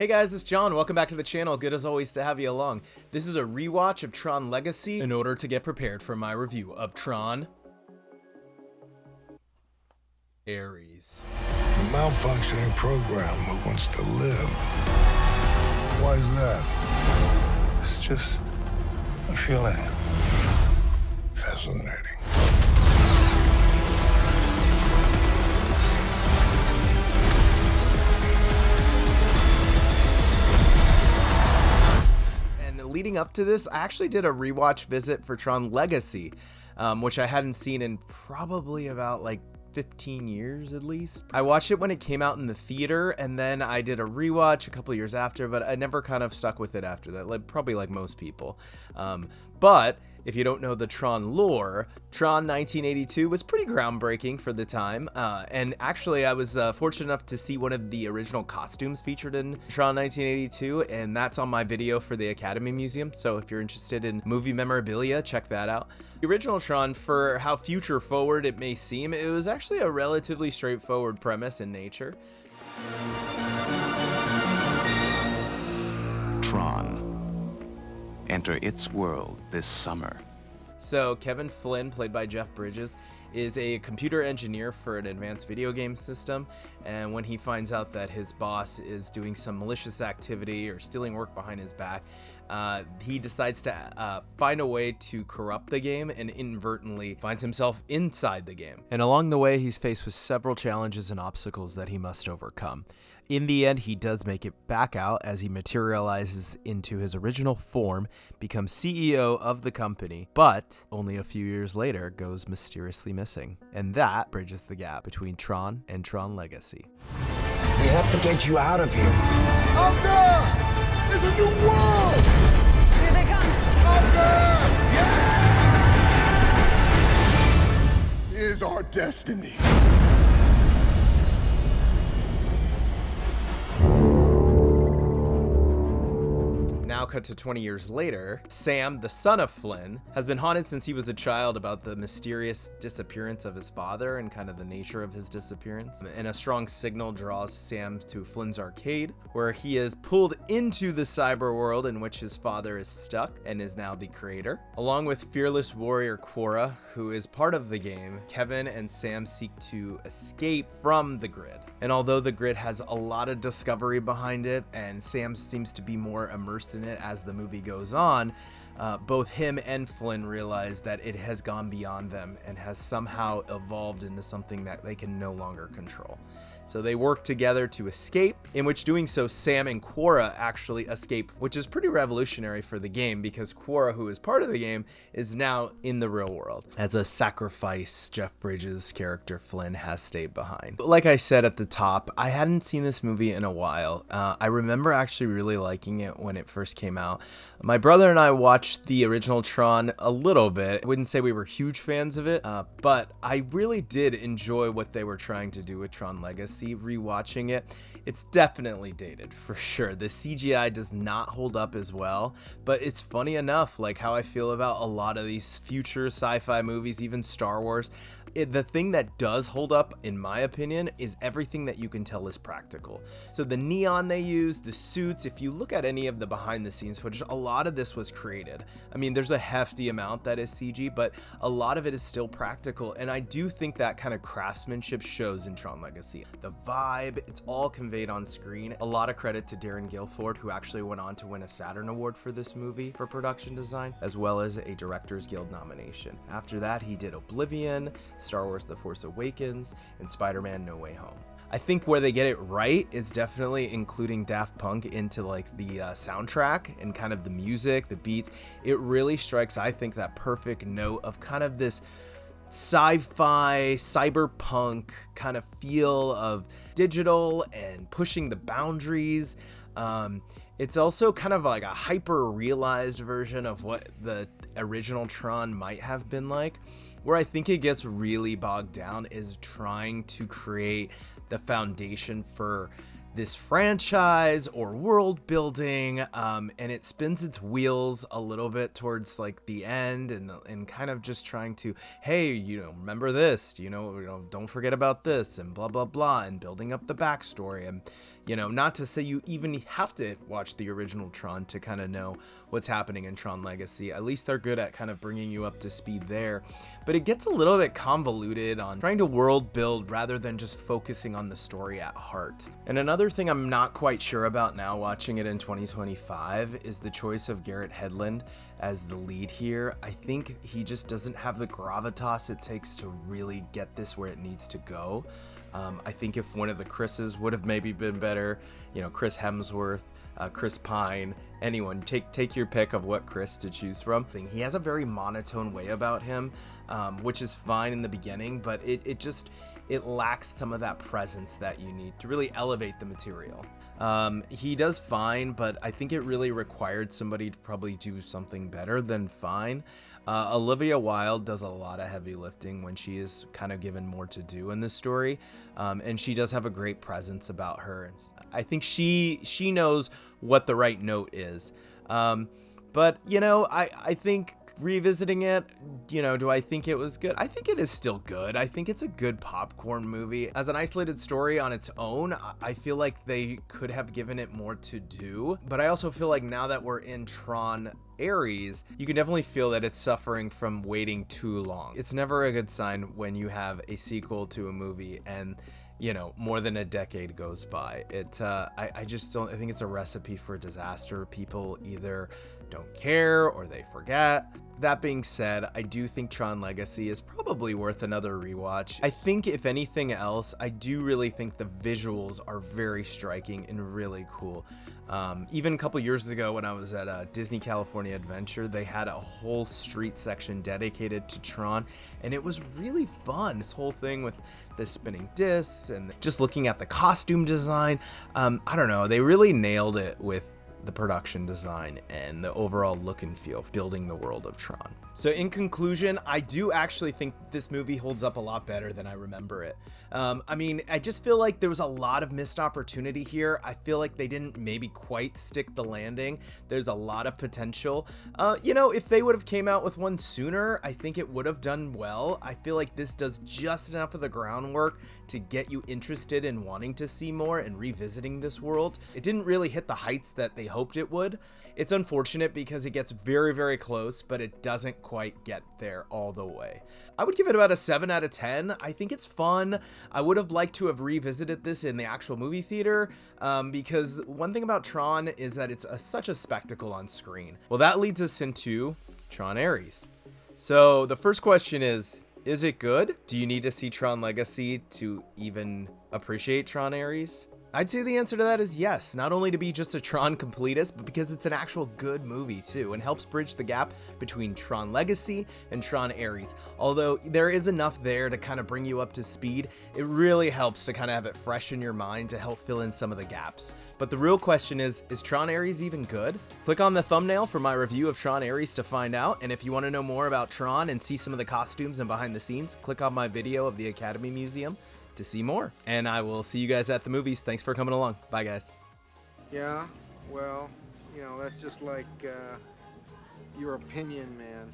Hey guys, it's John. Welcome back to the channel. Good as always to have you along. This is a rewatch of Tron Legacy in order to get prepared for my review of Tron ARES. A malfunctioning program who wants to live. Why is that? It's just a feeling. Fascinating. Leading up to this, I actually did a rewatch visit for Tron Legacy, which I hadn't seen in probably about like 15 years at least. I watched it when it came out in the theater, and then I did a rewatch a couple years after, but I never kind of stuck with it after that, probably like most people. But if you don't know the Tron lore, Tron 1982 was pretty groundbreaking for the time, and actually I was fortunate enough to see one of the original costumes featured in Tron 1982, and that's on my video for the Academy Museum, so if you're interested in movie memorabilia, check that out. The original Tron, for how future forward it may seem, it was actually a relatively straightforward premise in nature. Tron. Enter its world this summer. So Kevin Flynn, played by Jeff Bridges, is a computer engineer for an advanced video game system, and when he finds out that his boss is doing some malicious activity or stealing work behind his back, he decides to find a way to corrupt the game and inadvertently finds himself inside the game. And along the way, he's faced with several challenges and obstacles that he must overcome. In the end, he does make it back out as he materializes into his original form, becomes CEO of the company, but only a few years later goes mysteriously missing. And that bridges the gap between Tron and Tron Legacy. We have to get you out of here. Out there! There's a new world! Here they come! Out there! Yeah! Is our destiny. Now cut to 20 years later, Sam, the son of Flynn, has been haunted since he was a child about the mysterious disappearance of his father and kind of the nature of his disappearance. And a strong signal draws Sam to Flynn's arcade, where he is pulled into the cyber world in which his father is stuck and is now the creator. Along with fearless warrior Quora, who is part of the game, Kevin and Sam seek to escape from the grid. And although the grid has a lot of discovery behind it, and Sam seems to be more immersed in it as the movie goes on, both him and Flynn realize that it has gone beyond them and has somehow evolved into something that they can no longer control. So they work together to escape, in which doing so, Sam and Quora actually escape, which is pretty revolutionary for the game because Quora, who is part of the game, is now in the real world. As a sacrifice, Jeff Bridges' character Flynn has stayed behind. But like I said at the top, I hadn't seen this movie in a while. I remember actually really liking it when it first came out. My brother and I watched the original Tron a little bit. I wouldn't say we were huge fans of it, but I really did enjoy what they were trying to do with Tron Legacy. Rewatching it, it's definitely dated for sure. The CGI does not hold up as well, but it's funny enough, like how I feel about a lot of these future sci-fi movies, even Star Wars. The thing that does hold up, in my opinion, is everything that you can tell is practical. So the neon they use, the suits, if you look at any of the behind the scenes footage, a lot of this was created. I mean, there's a hefty amount that is CG, but a lot of it is still practical. And I do think that kind of craftsmanship shows in Tron Legacy. The vibe, it's all conveyed on screen. A lot of credit to Darren Guilford, who actually went on to win a Saturn Award for this movie for production design, as well as a Directors Guild nomination. After that, he did Oblivion, Star Wars The Force Awakens, and Spider-Man No Way Home. I think where they get it right is definitely including Daft Punk into like the soundtrack and kind of the music, the beats. It really strikes, I think, that perfect note of kind of this sci-fi, cyberpunk kind of feel of digital and pushing the boundaries. It's also kind of like a hyper-realized version of what the original Tron might have been like. Where I think it gets really bogged down is trying to create the foundation for this franchise or world building, and it spins its wheels a little bit towards like the end and kind of just trying to, hey, remember this, don't forget about this, and blah blah blah, and building up the backstory. And You know, not to say you even have to watch the original Tron to kind of know what's happening in Tron Legacy. At least they're good at kind of bringing you up to speed there. But it gets a little bit convoluted on trying to world build rather than just focusing on the story at heart. And another thing I'm not quite sure about now watching it in 2025 is the choice of Garrett Hedlund as the lead here. I think he just doesn't have the gravitas it takes to really get this where it needs to go. I think if one of the Chris's would have maybe been better, you know, Chris Hemsworth, Chris Pine, anyone, take your pick of what Chris to choose from. He has a very monotone way about him, which is fine in the beginning, but it lacks some of that presence that you need to really elevate the material. He does fine, but I think it really required somebody to probably do something better than fine. Olivia Wilde does a lot of heavy lifting when she is kind of given more to do in this story, and she does have a great presence about her. I think she knows what the right note is, but you know, I think revisiting it, you know, do I think it was good? I think it is still good. I think it's a good popcorn movie. As an isolated story on its own, I feel like they could have given it more to do, but I also feel like now that we're in Tron ARES, you can definitely feel that it's suffering from waiting too long. It's never a good sign when you have a sequel to a movie and, you know, more than a decade goes by. I just don't, I think it's a recipe for disaster. People either don't care or they forget. That being said, I do think Tron Legacy is probably worth another rewatch. I think if anything else, I do really think the visuals are very striking and really cool. Even a couple years ago when I was at Disney California Adventure, they had a whole street section dedicated to Tron, and it was really fun. This whole thing with the spinning discs and just looking at the costume design. I don't know, they really nailed it with the production design and the overall look and feel of building the world of Tron. So in conclusion, I do actually think this movie holds up a lot better than I remember it. I mean, I just feel like there was a lot of missed opportunity here. I feel like they didn't maybe quite stick the landing. There's a lot of potential. You know, if they would have came out with one sooner, I think it would have done well. I feel like this does just enough of the groundwork to get you interested in wanting to see more and revisiting this world. It didn't really hit the heights that they hoped it would. It's unfortunate because it gets very, very close, but it doesn't quite get there all the way. I would give it about a 7 out of 10. I think it's fun. I would have liked to have revisited this in the actual movie theater, because one thing about Tron is that it's such a spectacle on screen. Well, that leads us into Tron ARES. So the first question is it good? Do you need to see Tron Legacy to even appreciate Tron ARES? I'd say the answer to that is yes, not only to be just a Tron completist, but because it's an actual good movie too, and helps bridge the gap between Tron Legacy and Tron ARES. Although there is enough there to kind of bring you up to speed, it really helps to kind of have it fresh in your mind to help fill in some of the gaps. But the real question is Tron ARES even good? Click on the thumbnail for my review of Tron ARES to find out, and if you want to know more about Tron and see some of the costumes and behind the scenes, click on my video of the Academy Museum to see more. And I will see you guys at the movies. Thanks for coming along. Bye, guys. Yeah, well, you know, that's just like your opinion, man.